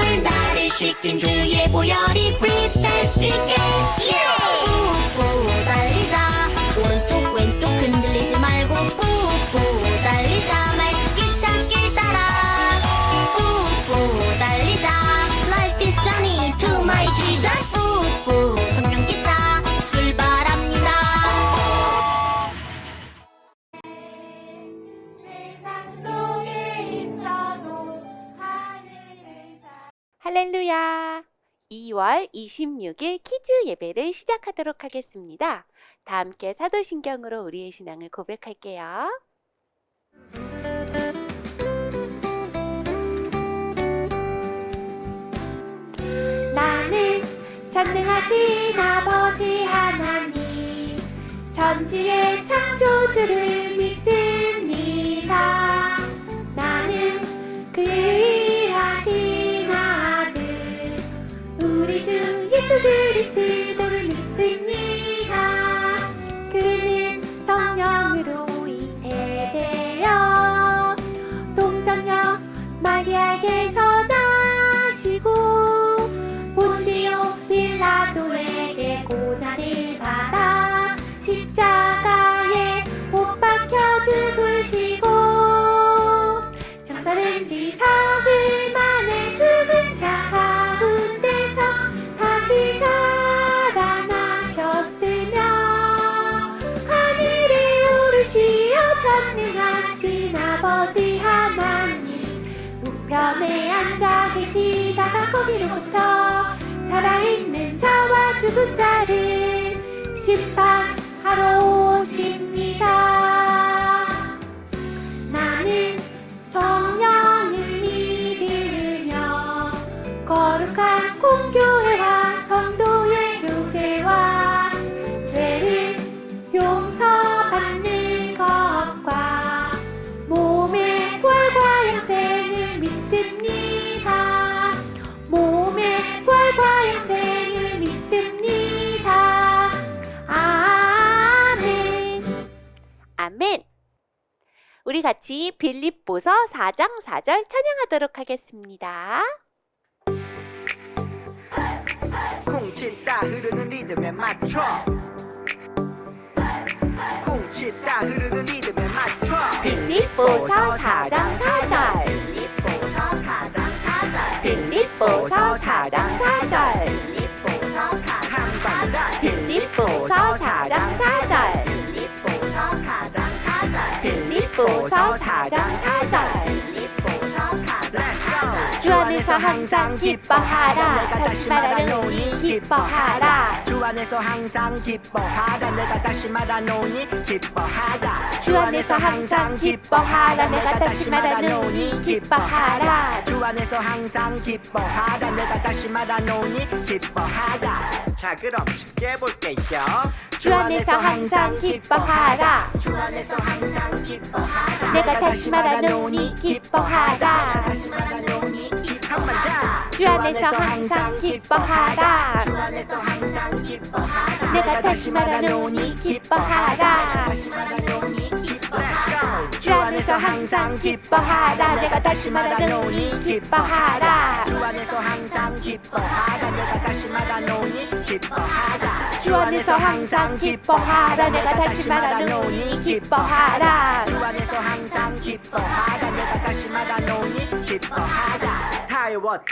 왜 나를 시킨 주의 보혈이 프리스타스게 뿌뿌 달리자 오른쪽 왼쪽 흔들리지 말고 뿌뿌 달리자 말기차길 따라 뿌뿌 달리자 Life is journey to my Jesus 뿌뿌 성령기차 출발합니다. 할렐루야! 2월 26일 키즈 예배를 시작하도록 하겠습니다. 다 함께 사도신경으로 우리의 신앙을 고백할게요. 나는 전능하신 아버지 하나님 천지의 창조주를 믿습니다. 나는 그의 의하신 아들 우리 주 예수 그리스도를 믿습니다. 그는 성령으로 잉태되어 동정녀 마리아에게서 나시고 본디오 빌라도에게 고난을 받아 십자가에 못 박혀 죽으시고 장사된지 사흘 만에 죽은 자 가운데서 다시 살아나셨으며 하늘에 오르시어 전능하신 아버지 하나님 우편에 앉아 계시다가 거기로부터 살아있는 자와 죽은 자를 심판하러 오십니다. 나는 성령을 믿으며 거룩한 공교회와 성도의 교제와 죄를 용서받는 것과 몸의 부활과 영생을 믿습니다. 몸의 부활과 영생을 믿습니다. 아멘. 아멘. 우리 같이 빌립보서 4장 4절 찬양하도록 하겠습니다. 쿵치다 흐르는 리듬에 맞춰 쿵치다 흐르는 리듬에 맞춰 빌립보서 4장 4절 빌립보서 4장 4절 빌립보서 4장 4절 빌립보서 4장 4절 빌립보서 4장 4절 빌립보서 4장 4절 빌립보서 4장 4절 빌립보서 4장 4절 주 안에서 항상 기뻐하라 다시 말하노니 기뻐하라 주 안에서 항상 기뻐하라 내가 다시 말하노니 기뻐하라 주 안에서 항상 기뻐하라 내가 다시 말하노니 기뻐하라 주 안에서 항상 기뻐하라 내가 다시 말하노니 기뻐하라 자 그럼 쉽게 볼게요 주 안에서 항상 기뻐하라 주 안에서 항상 기뻐하라 내가 다시 말하노니 기뻐하라 다시 말하노니 한번 더. 주 안에서 항상 기뻐하라 주 안에서 항상 기뻐하라 내가 다시 말하노니 기뻐하라 다시 말하노니 기뻐하라 주 안에서 항상 기뻐하라 내가 다시 말하노니 기뻐하라 주 안에서 항상 기뻐하라 내가 다시 말하노니 기뻐하라 주 안에서 항상 기뻐하라 내가 다시 말하노니 기뻐하라 주 안에서 항상 기뻐하라 내가 다시 말하노니 기뻐하라 다 외웠다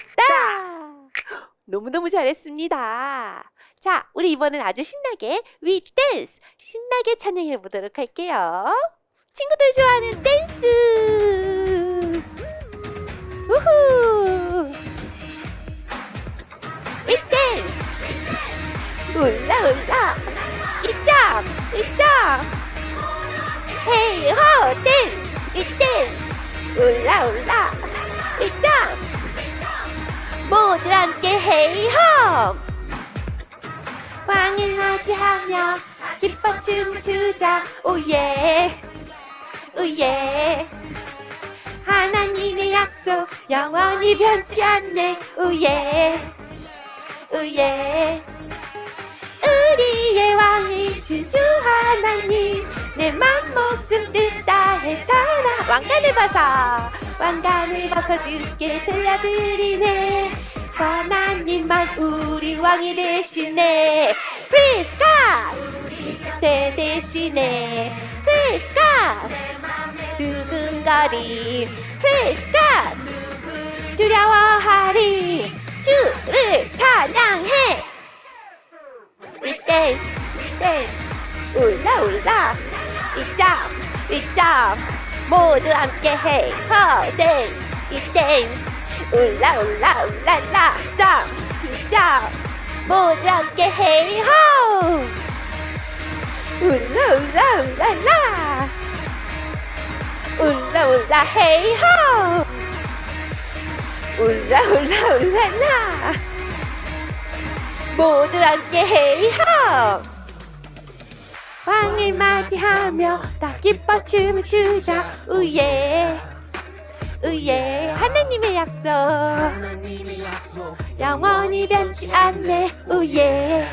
너무너무 잘했습니다. 자, 우리 이번엔 아주 신나게 We Dance 신나게 찬양해 보도록 할게요. 친구들 좋아하는 댄스 우후 We Dance 울라 울라 이짱 이짱 헤이 호 댄스 We Dance 울라 울라 이짱 모두 함께 헤이홈 왕을 맞이하며 기뻐 춤을 추자 오예 오예 하나님의 약속 영원히 변치 않네 오예 오예 우리의 왕이신 주 하나님 내 맘 목숨 뜻 다해 살아 왕관을 벗어 주께 들려드리네 우리 왕이 대신에 Praise God 대신에 Praise God 두근거리 Praise God 두려워하리 주를 찬양해 We dance 울라 We jump 모두 함께 해 dance We dance 울랄라 jump 모두 함께 해 울랄라 헤이 울랄라 모두 함께 헤이 왕을 맞이하며 다 기뻐 춤을 추자 우예 하나님의 약속 영원히 변치 않네 우예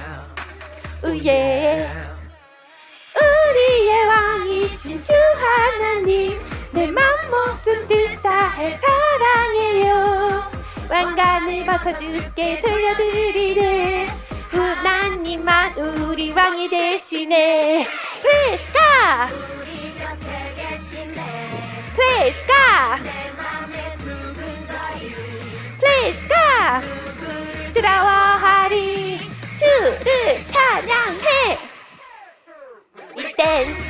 우리의 왕이신 주 하나님 내 맘 목숨 뜻 다해 사랑해요 왕관을 벗어 주께 돌려드리네 하나님만 우리 왕이 대신에 Praise God Praise God Praise God 들어와하리 주를 찬양해 We dance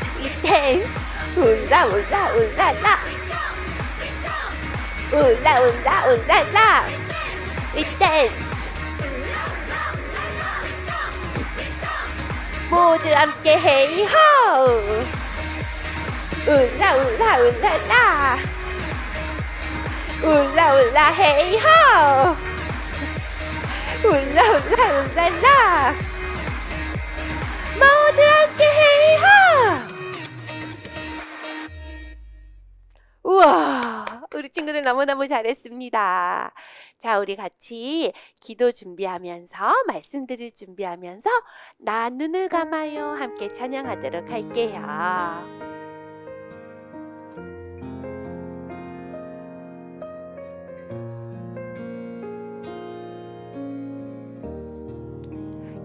울랄라 We dance 모두 함께 헤이 울랄라 헤이 울랄라 모두 함께 헤이 우와 우리 친구들 너무너무 잘했습니다. 자 우리 같이 기도 준비하면서 말씀 드릴 준비하면서 나 눈을 감아요 함께 찬양하도록 할게요.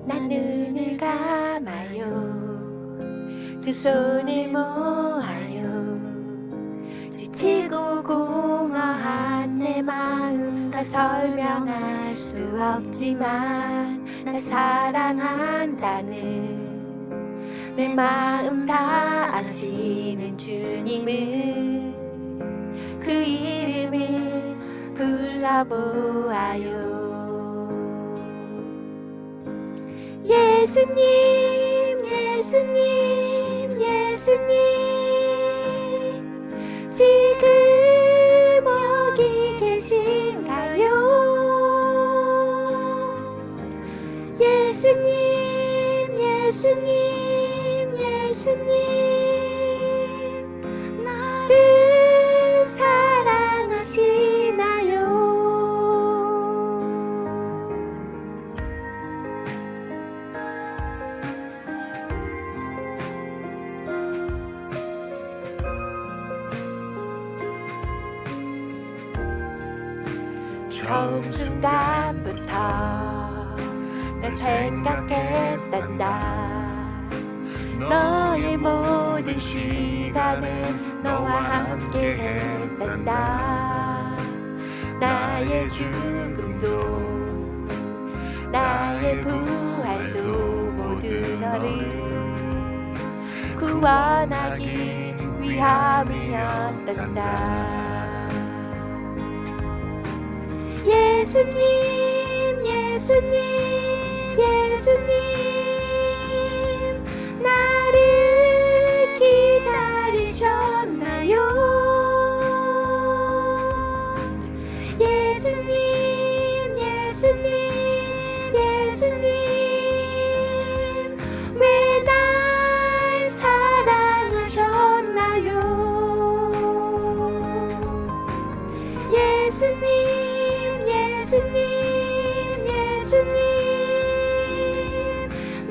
나 눈을 감아요 두 손을 모아요 지치고 공허한 내 마음 다 설명할 수 없지만 날 사랑한다는 내 마음 다 아시는 주님을 그 이름을 불러보아요 예수님 지금 여기 계신가요 예수님 나를 사랑하시나요 처음 순간부터 날 생각했단다 너의 모든 시간에 너와 함께 했단다 나의 죽음도 나의 부활도 모두 너를 구원하기 위함이었단다 예수님 나를 기다리셨나요 예수님 왜 날 사랑하셨나요 예수님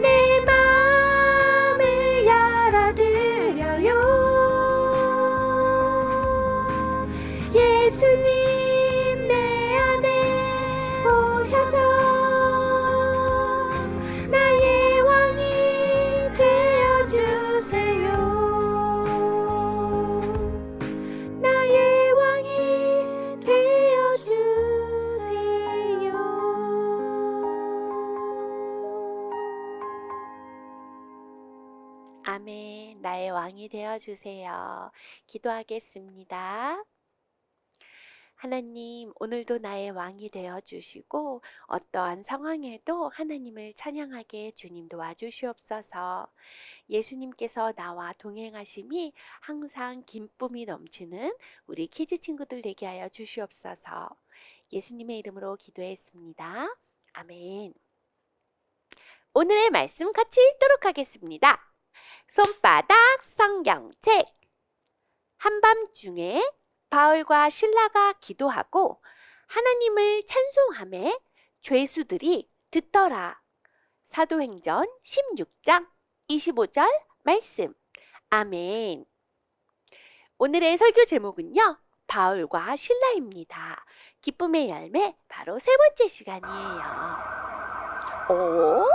내 맘을 열어드려요 예수님 내 안에 오셔서 아멘. 나의 왕이 되어 주세요. 기도하겠습니다. 하나님, 오늘도 나의 왕이 되어 주시고 어떠한 상황에도 하나님을 찬양하게 주님 도와주시옵소서. 예수님께서 나와 동행하심이 항상 기쁨이 넘치는 우리 키즈 친구들 되게 하여 주시옵소서. 예수님의 이름으로 기도했습니다. 아멘. 오늘의 말씀 같이 읽도록 하겠습니다. 손바닥 성경책. 한밤중에 바울과 실라가 기도하고 하나님을 찬송하매 죄수들이 듣더라. 사도행전 16장 25절 말씀. 아멘. 오늘의 설교 제목은요, 바울과 실라입니다. 기쁨의 열매, 바로 세 번째 시간이에요. 오?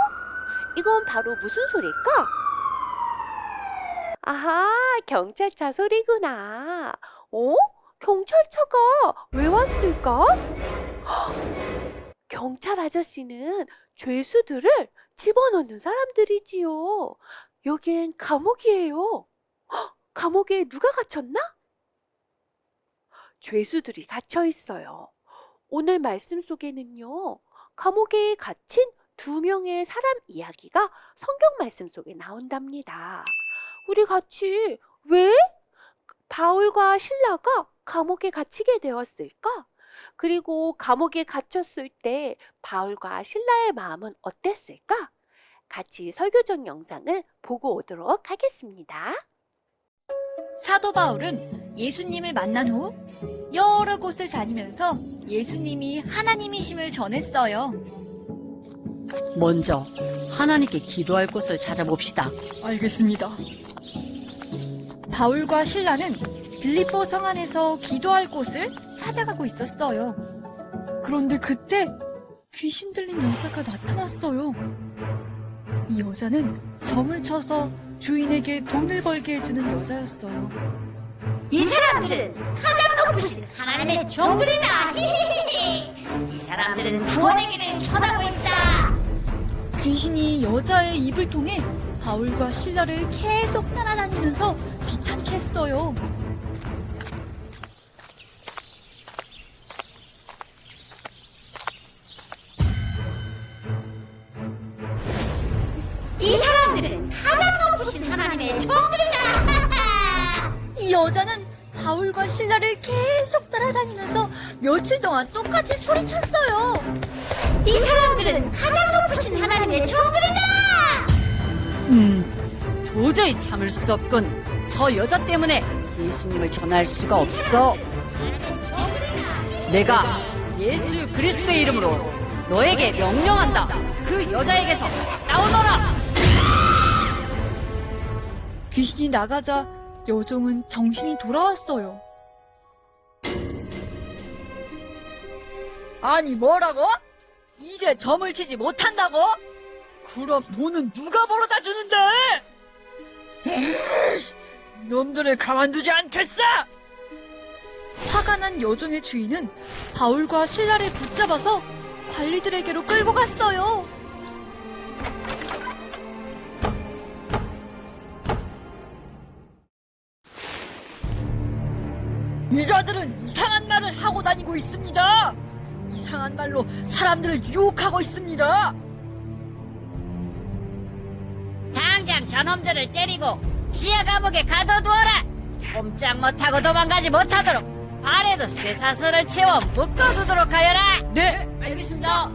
이건 바로 무슨 소리일까? 아하, 경찰차 소리구나. 어? 경찰차가 왜 왔을까? 헉! 경찰 아저씨는 죄수들을 집어넣는 사람들이지요. 여긴 감옥이에요. 헉! 감옥에 누가 갇혔나? 죄수들이 갇혀 있어요. 오늘 말씀 속에는요, 감옥에 갇힌 2명의 사람 이야기가 성경 말씀 속에 나온답니다. 우리 같이 왜 바울과 실라가 감옥에 갇히게 되었을까? 그리고 감옥에 갇혔을 때 바울과 실라의 마음은 어땠을까? 같이 설교적 영상을 보고 오도록 하겠습니다. 사도 바울은 예수님을 만난 후 여러 곳을 다니면서 예수님이 하나님이심을 전했어요. 먼저 하나님께 기도할 곳을 찾아봅시다. 알겠습니다. 바울과 실라는 빌립보 성 안에서 기도할 곳을 찾아가고 있었어요. 그런데 그때 귀신 들린 여자가 나타났어요. 이 여자는 점을 쳐서 주인에게 돈을 벌게 해주는 여자였어요. 이 사람들은 가장 높으신 하나님의 종들이다. 이 사람들은 구원의 길을 전하고 있다. 귀신이 여자의 입을 통해 바울과 실라를 계속 따라다니면서 귀찮게 했어요. 이 사람들은 가장 높으신 하나님의 종들이다. 이 여자는 바울과 실라를 계속 따라다니면서 며칠 동안 똑같이 소리쳤어요. 이 사람들은 가장 높으신 하나님의 종들이다. 도저히 참을 수 없군. 저 여자 때문에 예수님을 전할 수가 없어. 하나님의 종들이다. 내가 예수 그리스도의 이름으로 너에게 명령한다. 그 여자에게서 나오너라. 귀신이 나가자 여종은 정신이 돌아왔어요. 아니 뭐라고? 이제 점을 치지 못한다고? 그럼 돈은 누가 벌어다 주는데? 놈들을 가만두지 않겠어! 화가 난 여종의 주인은 바울과 실라를 붙잡아서 관리들에게로 끌고 갔어요. 이 자들은 이상한 말을 하고 다니고 있습니다. 이상한 말로 사람들을 유혹하고 있습니다. 당장 저놈들을 때리고 지하 감옥에 가둬두어라. 꼼짝 못하고 도망가지 못하도록 발에도 쇠사슬을 채워 묶어두도록 하여라. 네, 알겠습니다.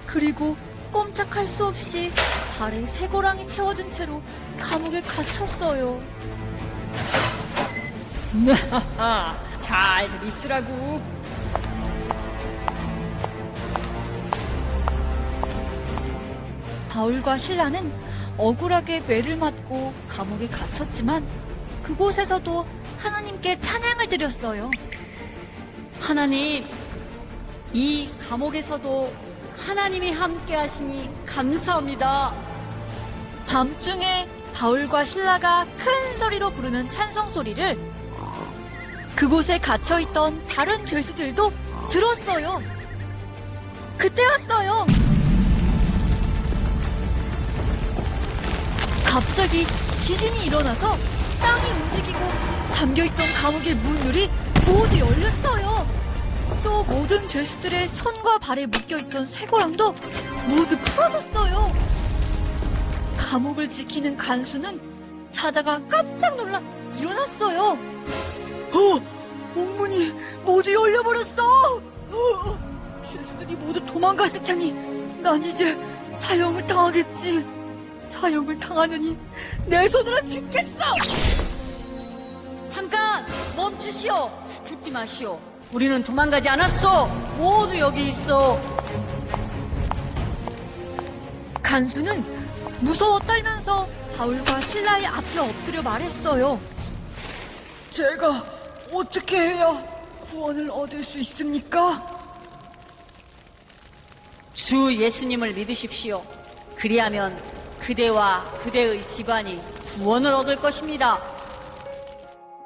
그리고 꼼짝할 수 없이 발에 쇠고랑이 채워진 채로 감옥에 갇혔어요. 잘들 있으라고. 바울과 실라는 억울하게 매를 맞고 감옥에 갇혔지만 그곳에서도 하나님께 찬양을 드렸어요. 하나님, 이 감옥에서도 하나님이 함께 하시니 감사합니다. 밤중에 바울과 신라가 큰 소리로 부르는 찬송 소리를 그곳에 갇혀있던 다른 죄수들도 들었어요. 그때였어요. 갑자기 지진이 일어나서 땅이 움직이고 잠겨있던 감옥의 문들이 모두 열렸어요. 또 모든 죄수들의 손과 발에 묶여있던 쇠고랑도 모두 풀어졌어요. 감옥을 지키는 간수는 자다가 깜짝 놀라 일어났어요. 옥문이 모두 열려버렸어. 죄수들이 모두 도망갔을 테니 난 이제 사형을 당하겠지. 사형을 당하느니 내 손으로 죽겠어. 잠깐 멈추시오. 죽지 마시오. 우리는 도망가지 않았소. 모두 여기 있어. 간수는 무서워 떨면서 바울과 신라의 앞에 엎드려 말했어요. 제가 어떻게 해야 구원을 얻을 수 있습니까? 주 예수님을 믿으십시오. 그리하면 그대와 그대의 집안이 구원을 얻을 것입니다.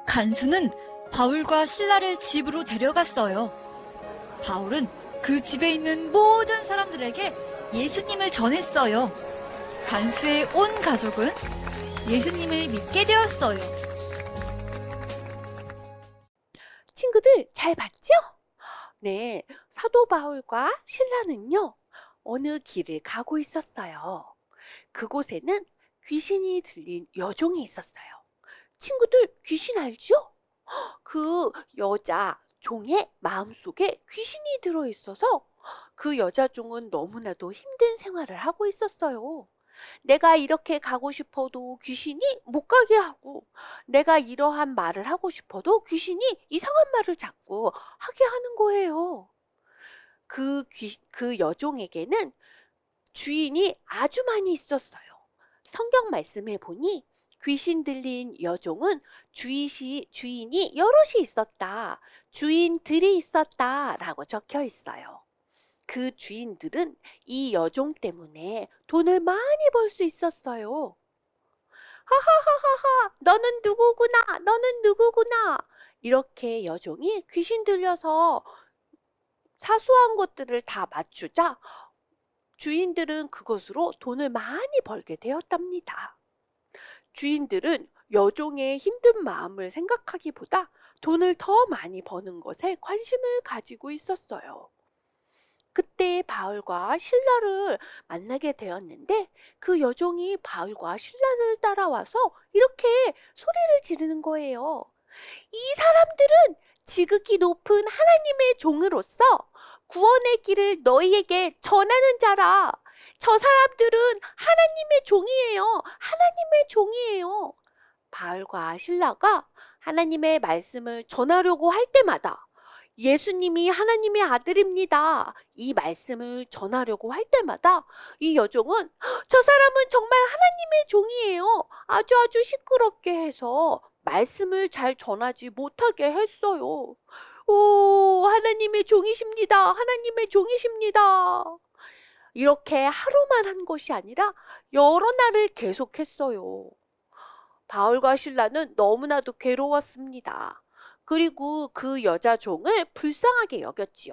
간수는 바울과 신라를 집으로 데려갔어요. 바울은 그 집에 있는 모든 사람들에게 예수님을 전했어요. 간수의 온 가족은 예수님을 믿게 되었어요. 친구들 잘 봤죠? 네, 사도 바울과 신라는요, 어느 길을 가고 있었어요. 그곳에는 귀신이 들린 여종이 있었어요. 친구들 귀신 알죠? 그 여자 종의 마음속에 귀신이 들어있어서 그 여자 종은 너무나도 힘든 생활을 하고 있었어요. 내가 이렇게 가고 싶어도 귀신이 못 가게 하고, 내가 이러한 말을 하고 싶어도 귀신이 이상한 말을 자꾸 하게 하는 거예요. 그 여종에게는 주인이 아주 많이 있었어요. 성경 말씀에 보니 귀신 들린 여종은 주인이 여럿이 있었다, 주인들이 있었다 라고 적혀 있어요. 그 주인들은 이 여종 때문에 돈을 많이 벌 수 있었어요. 하하하하하, 너는 누구구나, 너는 누구구나. 이렇게 여종이 귀신 들려서 사소한 것들을 다 맞추자 주인들은 그것으로 돈을 많이 벌게 되었답니다. 주인들은 여종의 힘든 마음을 생각하기보다 돈을 더 많이 버는 것에 관심을 가지고 있었어요. 그때 바울과 신라를 만나게 되었는데 그 여종이 바울과 신라를 따라와서 이렇게 소리를 지르는 거예요. 이 사람들은 지극히 높은 하나님의 종으로서 구원의 길을 너희에게 전하는 자라. 저 사람들은 하나님의 종이에요. 하나님의 종이에요. 바울과 신라가 하나님의 말씀을 전하려고 할 때마다 예수님이 하나님의 아들입니다, 이 말씀을 전하려고 할 때마다 이 여종은 저 사람은 정말 하나님의 종이에요, 아주 시끄럽게 해서 말씀을 잘 전하지 못하게 했어요. 오, 하나님의 종이십니다. 하나님의 종이십니다. 이렇게 하루만 한 것이 아니라 여러 날을 계속했어요. 바울과 신라는 너무나도 괴로웠습니다. 그리고 그 여자 종을 불쌍하게 여겼지요.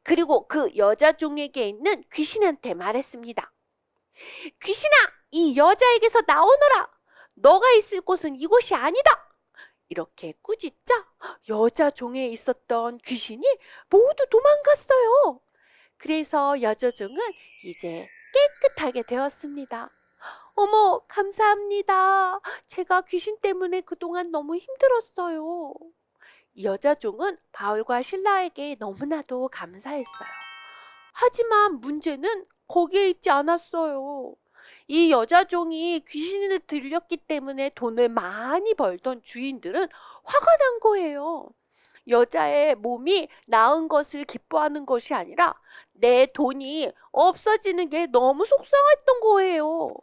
그리고 그 여자 종에게 있는 귀신한테 말했습니다. 귀신아, 이 여자에게서 나오너라. 너가 있을 곳은 이곳이 아니다. 이렇게 꾸짖자 여자 종에 있었던 귀신이 모두 도망갔어요. 그래서 여자 종은 이제 깨끗하게 되었습니다. 어머, 감사합니다. 제가 귀신 때문에 그동안 너무 힘들었어요. 여자 종은 바울과 신라에게 너무나도 감사했어요. 하지만 문제는 거기에 있지 않았어요. 이 여자 종이 귀신을 들렸기 때문에 돈을 많이 벌던 주인들은 화가 난 거예요. 여자의 몸이 나은 것을 기뻐하는 것이 아니라 내 돈이 없어지는 게 너무 속상했던 거예요.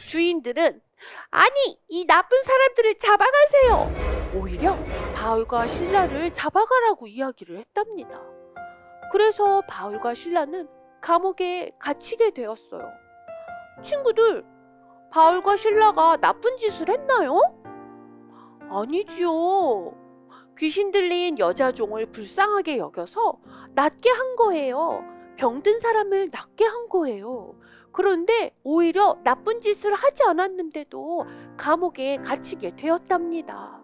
주인들은 아니, 이 나쁜 사람들을 잡아가세요. 오히려 바울과 신라를 잡아가라고 이야기를 했답니다. 그래서 바울과 신라는 감옥에 갇히게 되었어요. 친구들, 바울과 실라가 나쁜 짓을 했나요? 아니지요. 귀신 들린 여자 종을 불쌍하게 여겨서 낫게 한 거예요. 병든 사람을 낫게 한 거예요. 그런데 오히려 나쁜 짓을 하지 않았는데도 감옥에 갇히게 되었답니다.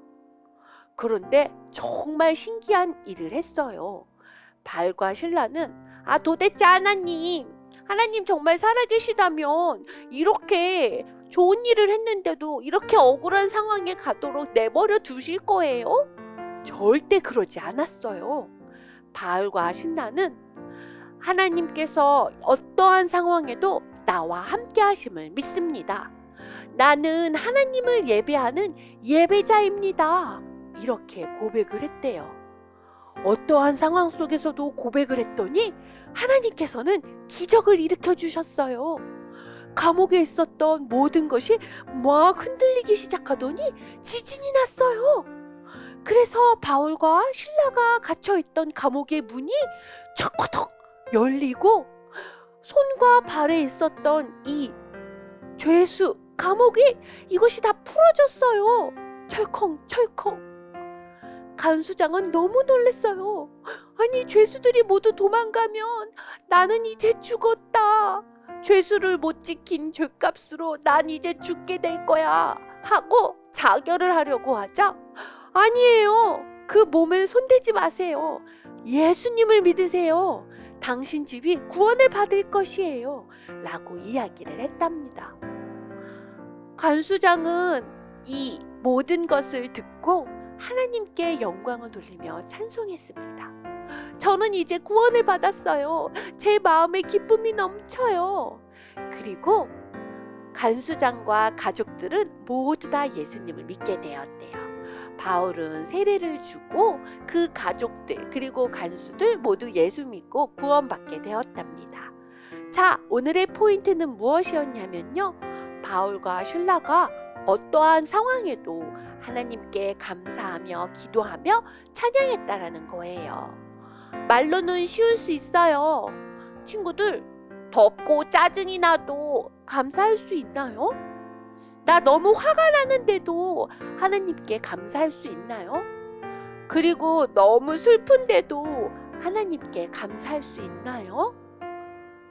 그런데 정말 신기한 일을 했어요. 바울과 실라는 도대체 하나님 정말 살아계시다면 이렇게 좋은 일을 했는데도 이렇게 억울한 상황에 가도록 내버려 두실 거예요? 절대 그러지 않았어요. 바울과 실라는 하나님께서 어떠한 상황에도 나와 함께 하심을 믿습니다. 나는 하나님을 예배하는 예배자입니다. 이렇게 고백을 했대요. 어떠한 상황 속에서도 고백을 했더니 하나님께서는 기적을 일으켜 주셨어요. 감옥에 있었던 모든 것이 막 흔들리기 시작하더니 지진이 났어요. 그래서 바울과 실라가 갇혀있던 감옥의 문이 척커덕 열리고 손과 발에 있었던 이 죄수 감옥이 이것이 다 풀어졌어요. 철컹철컹. 간수장은 너무 놀랐어요. 아니, 죄수들이 모두 도망가면 나는 이제 죽었다. 죄수를 못 지킨 죄값으로 난 이제 죽게 될 거야 하고 자결을 하려고 하자, 아니에요. 그 몸을 손대지 마세요. 예수님을 믿으세요. 당신 집이 구원을 받을 것이에요. 라고 이야기를 했답니다. 간수장은 이 모든 것을 듣고 하나님께 영광을 돌리며 찬송했습니다. 저는 이제 구원을 받았어요. 제 마음에 기쁨이 넘쳐요. 그리고 간수장과 가족들은 모두 다 예수님을 믿게 되었대요. 바울은 세례를 주고 그 가족들 그리고 간수들 모두 예수 믿고 구원받게 되었답니다. 자, 오늘의 포인트는 무엇이었냐면요, 바울과 실라가 어떠한 상황에도 하나님께 감사하며 기도하며 찬양했다라는 거예요. 말로는 쉬울 수 있어요. 친구들, 덥고 짜증이 나도 감사할 수 있나요? 나 너무 화가 나는데도 하나님께 감사할 수 있나요? 그리고 너무 슬픈데도 하나님께 감사할 수 있나요?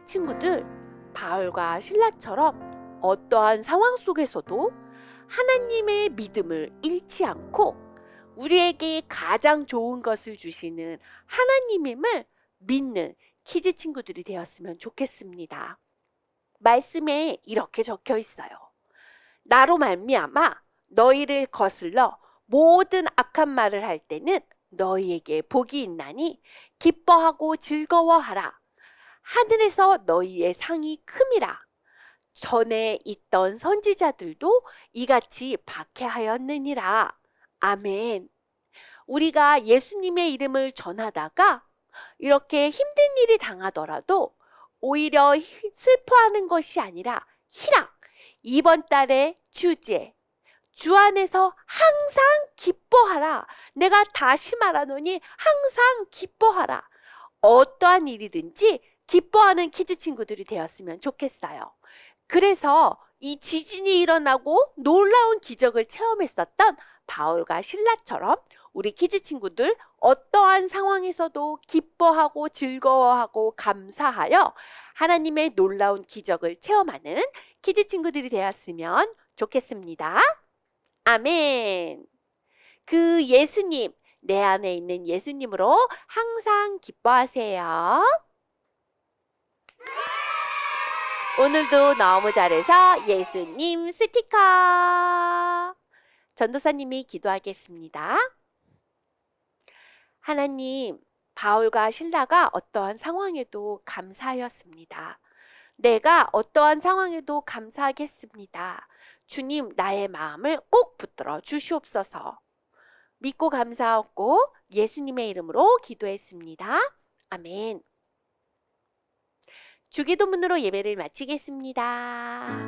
친구들, 바울과 실라처럼 어떠한 상황 속에서도 하나님의 믿음을 잃지 않고 우리에게 가장 좋은 것을 주시는 하나님임을 믿는 키즈 친구들이 되었으면 좋겠습니다. 말씀에 이렇게 적혀 있어요. 나로 말미암아 너희를 거슬러 모든 악한 말을 할 때는 너희에게 복이 있나니 기뻐하고 즐거워하라. 하늘에서 너희의 상이 큼이라. 전에 있던 선지자들도 이같이 박해하였느니라. 아멘. 우리가 예수님의 이름을 전하다가 이렇게 힘든 일이 당하더라도 오히려 슬퍼하는 것이 아니라 희락, 이번 달의 주제, 주 안에서 항상 기뻐하라. 내가 다시 말하노니 항상 기뻐하라. 어떠한 일이든지 기뻐하는 키즈 친구들이 되었으면 좋겠어요. 그래서 이 지진이 일어나고 놀라운 기적을 체험했었던 바울과 실라처럼 우리 키즈 친구들 어떠한 상황에서도 기뻐하고 즐거워하고 감사하여 하나님의 놀라운 기적을 체험하는 키즈 친구들이 되었으면 좋겠습니다. 아멘. 그 예수님, 내 안에 있는 예수님으로 항상 기뻐하세요. 오늘도 너무 잘해서 예수님 스티커. 전도사님이 기도하겠습니다. 하나님, 바울과 실라가 어떠한 상황에도 감사하였습니다. 내가 어떠한 상황에도 감사하겠습니다. 주님, 나의 마음을 꼭 붙들어 주시옵소서. 믿고 감사하고 예수님의 이름으로 기도했습니다. 아멘. 주기도문으로 예배를 마치겠습니다.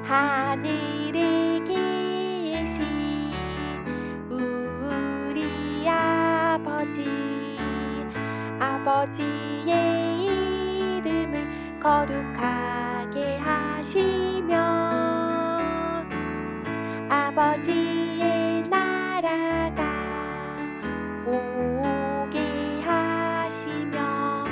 하늘에 계신 거룩하게 하시며 아버지의 나라가 오게 하시며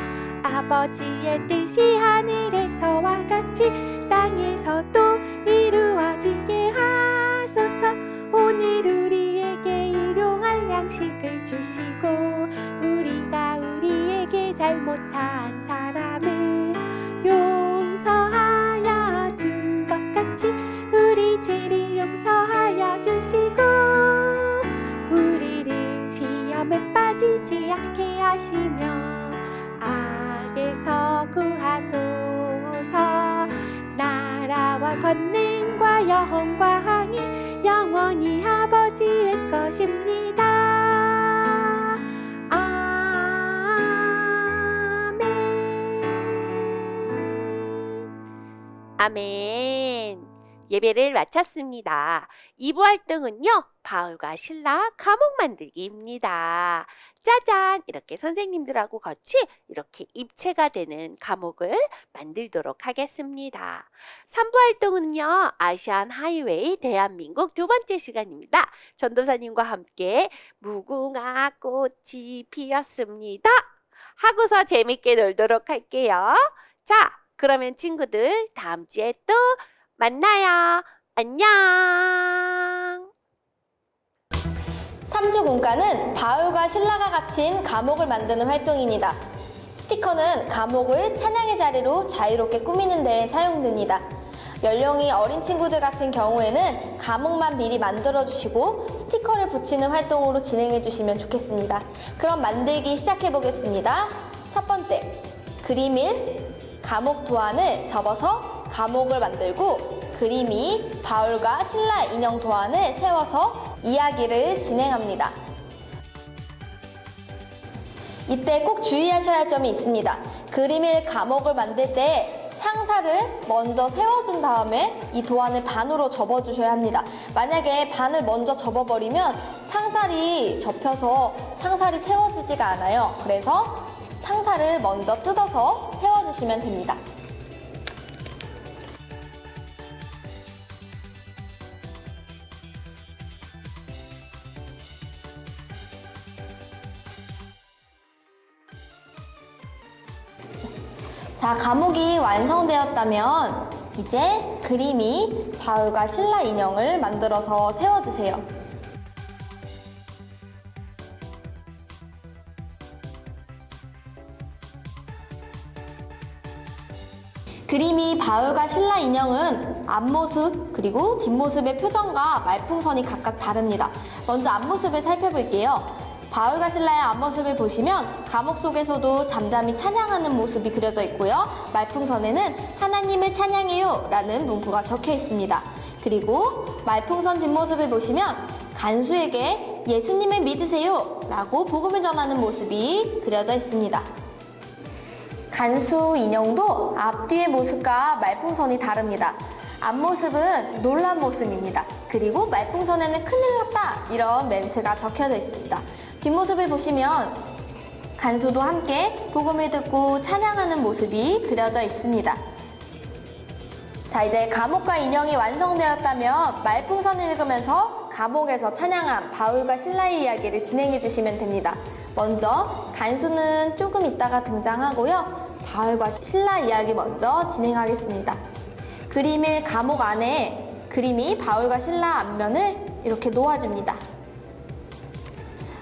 아버지의 뜻이 하늘에서와 같이 땅에서도 이루어지게 하소서. 오늘 우리에게 일용할 양식을 주시고 우리가 우리에게 잘못한 사람을 용서하여 준 것 같이 우리 죄를 용서하여 주시고 우리를 시험에 빠지지 않게 하시며 악에서 구하소서. 나라와 권능과 영광이 영원히 아버지의 것입니다. 아멘. 예배를 마쳤습니다. 2부 활동은요, 바울과 실라 감옥 만들기입니다. 짜잔! 이렇게 선생님들하고 같이 이렇게 입체가 되는 감옥을 만들도록 하겠습니다. 3부 활동은요, 아시안 하이웨이 대한민국 두 번째 시간입니다. 전도사님과 함께 무궁화 꽃이 피었습니다 하고서 재밌게 놀도록 할게요. 자, 그러면 친구들 다음 주에 또 만나요. 안녕. 3주 공과는 바울과 실라가 갇힌 감옥을 만드는 활동입니다. 스티커는 감옥을 찬양의 자리로 자유롭게 꾸미는 데 사용됩니다. 연령이 어린 친구들 같은 경우에는 감옥만 미리 만들어주시고 스티커를 붙이는 활동으로 진행해주시면 좋겠습니다. 그럼 만들기 시작해보겠습니다. 첫 번째, 그림일 감옥 도안을 접어서 감옥을 만들고 그림이 바울과 실라 인형 도안을 세워서 이야기를 진행합니다. 이때 꼭 주의하셔야 할 점이 있습니다. 그림일 감옥을 만들 때 창살을 먼저 세워준 다음에 이 도안을 반으로 접어주셔야 합니다. 만약에 반을 먼저 접어버리면 창살이 접혀서 창살이 세워지지가 않아요. 그래서 창살을 먼저 뜯어서 세워주시면 됩니다. 자, 감옥이 완성되었다면 이제 그림이 바울과 실라 인형을 만들어서 세워주세요. 그림이 바울과 실라 인형은 앞모습 그리고 뒷모습의 표정과 말풍선이 각각 다릅니다. 먼저 앞모습을 살펴볼게요. 바울과 실라의 앞모습을 보시면 감옥 속에서도 잠잠히 찬양하는 모습이 그려져 있고요. 말풍선에는 하나님을 찬양해요 라는 문구가 적혀 있습니다. 그리고 말풍선 뒷모습을 보시면 간수에게 예수님을 믿으세요 라고 복음을 전하는 모습이 그려져 있습니다. 간수 인형도 앞뒤의 모습과 말풍선이 다릅니다. 앞모습은 놀란 모습입니다. 그리고 말풍선에는 큰일 났다 이런 멘트가 적혀져 있습니다. 뒷모습을 보시면 간수도 함께 복음을 듣고 찬양하는 모습이 그려져 있습니다. 자, 이제 감옥과 인형이 완성되었다면 말풍선을 읽으면서 감옥에서 찬양한 바울과 실라의 이야기를 진행해 주시면 됩니다. 먼저 간수는 조금 있다가 등장하고요. 바울과 실라 이야기 먼저 진행하겠습니다. 그림일 감옥 안에 그림이 바울과 실라 앞면을 이렇게 놓아줍니다.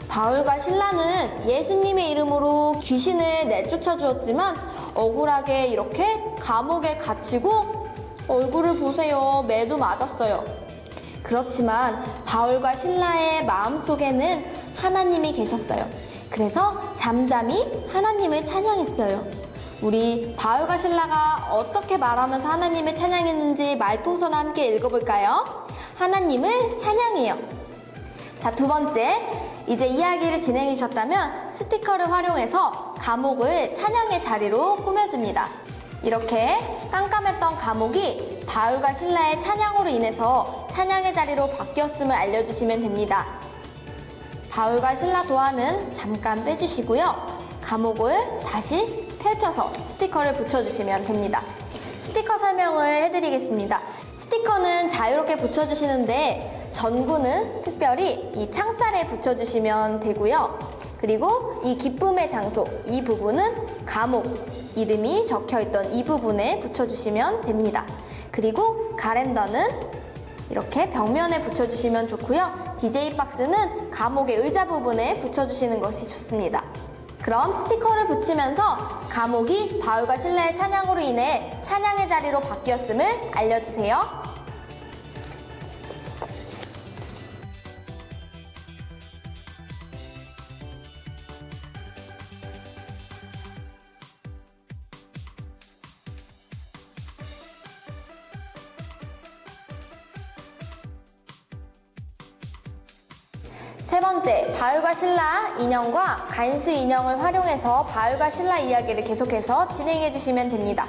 바울과 실라는 예수님의 이름으로 귀신을 내쫓아 주었지만 억울하게 이렇게 감옥에 갇히고 얼굴을 보세요. 매도 맞았어요. 그렇지만 바울과 실라의 마음속에는 하나님이 계셨어요. 그래서 잠잠히 하나님을 찬양했어요. 우리 바울과 실라가 어떻게 말하면서 하나님을 찬양했는지 말풍선 함께 읽어볼까요? 하나님을 찬양해요. 자, 두 번째, 이제 이야기를 진행해 주셨다면 스티커를 활용해서 감옥을 찬양의 자리로 꾸며줍니다. 이렇게 깜깜했던 감옥이 바울과 실라의 찬양으로 인해서 찬양의 자리로 바뀌었음을 알려주시면 됩니다. 바울과 실라 도안은 잠깐 빼주시고요. 감옥을 다시 펼쳐서 스티커를 붙여주시면 됩니다. 스티커 설명을 해드리겠습니다. 스티커는 자유롭게 붙여주시는데 전구는 특별히 이 창살에 붙여주시면 되고요. 그리고 이 기쁨의 장소, 이 부분은 감옥, 이름이 적혀있던 이 부분에 붙여주시면 됩니다. 그리고 가랜더는 이렇게 벽면에 붙여주시면 좋고요. DJ 박스는 감옥의 의자 부분에 붙여주시는 것이 좋습니다. 그럼 스티커를 붙이면서 감옥이 바울과 신라의 찬양으로 인해 찬양의 자리로 바뀌었음을 알려주세요. 세 번째, 바울과 신라 인형과 간수 인형을 활용해서 바울과 신라 이야기를 계속해서 진행해 주시면 됩니다.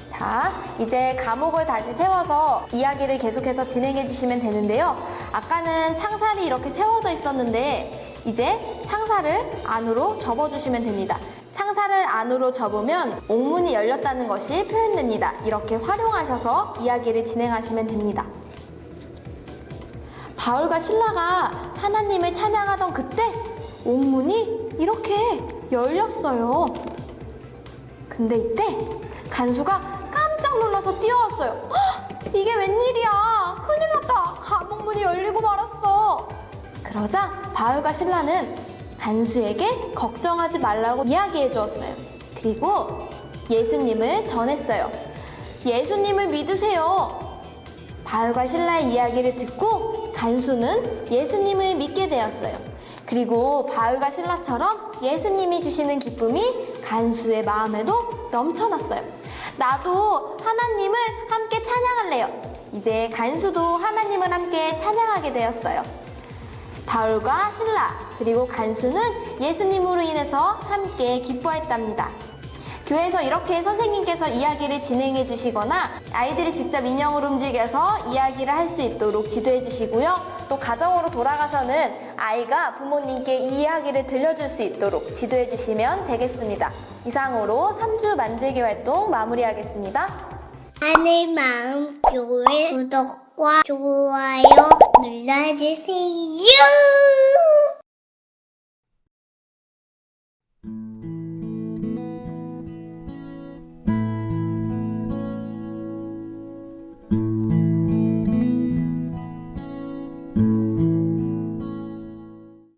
자, 이제 감옥을 다시 세워서 이야기를 계속해서 진행해 주시면 되는데요. 아까는 창살이 이렇게 세워져 있었는데 이제 창살을 안으로 접어주시면 됩니다. 창살을 안으로 접으면 옥문이 열렸다는 것이 표현됩니다. 이렇게 활용하셔서 이야기를 진행하시면 됩니다. 바울과 신라가 하나님을 찬양하던 그때 옥문이 이렇게 열렸어요. 근데 이때 간수가 깜짝 놀라서 뛰어왔어요. 헉, 이게 웬일이야? 큰일 났다. 감옥문이 열리고 말았어. 그러자 바울과 신라는 간수에게 걱정하지 말라고 이야기해 주었어요. 그리고 예수님을 전했어요. 예수님을 믿으세요. 바울과 신라의 이야기를 듣고 간수는 예수님을 믿게 되었어요. 그리고 바울과 신라처럼 예수님이 주시는 기쁨이 간수의 마음에도 넘쳐났어요. 나도 하나님을 함께 찬양할래요. 이제 간수도 하나님을 함께 찬양하게 되었어요. 바울과 신라 그리고 간수는 예수님으로 인해서 함께 기뻐했답니다. 교회에서 이렇게 선생님께서 이야기를 진행해 주시거나 아이들이 직접 인형을 움직여서 이야기를 할 수 있도록 지도해 주시고요. 또 가정으로 돌아가서는 아이가 부모님께 이 이야기를 들려줄 수 있도록 지도해 주시면 되겠습니다. 이상으로 3주 만들기 활동 마무리하겠습니다. 하늘마음교회 구독과 좋아요 눌러주세요.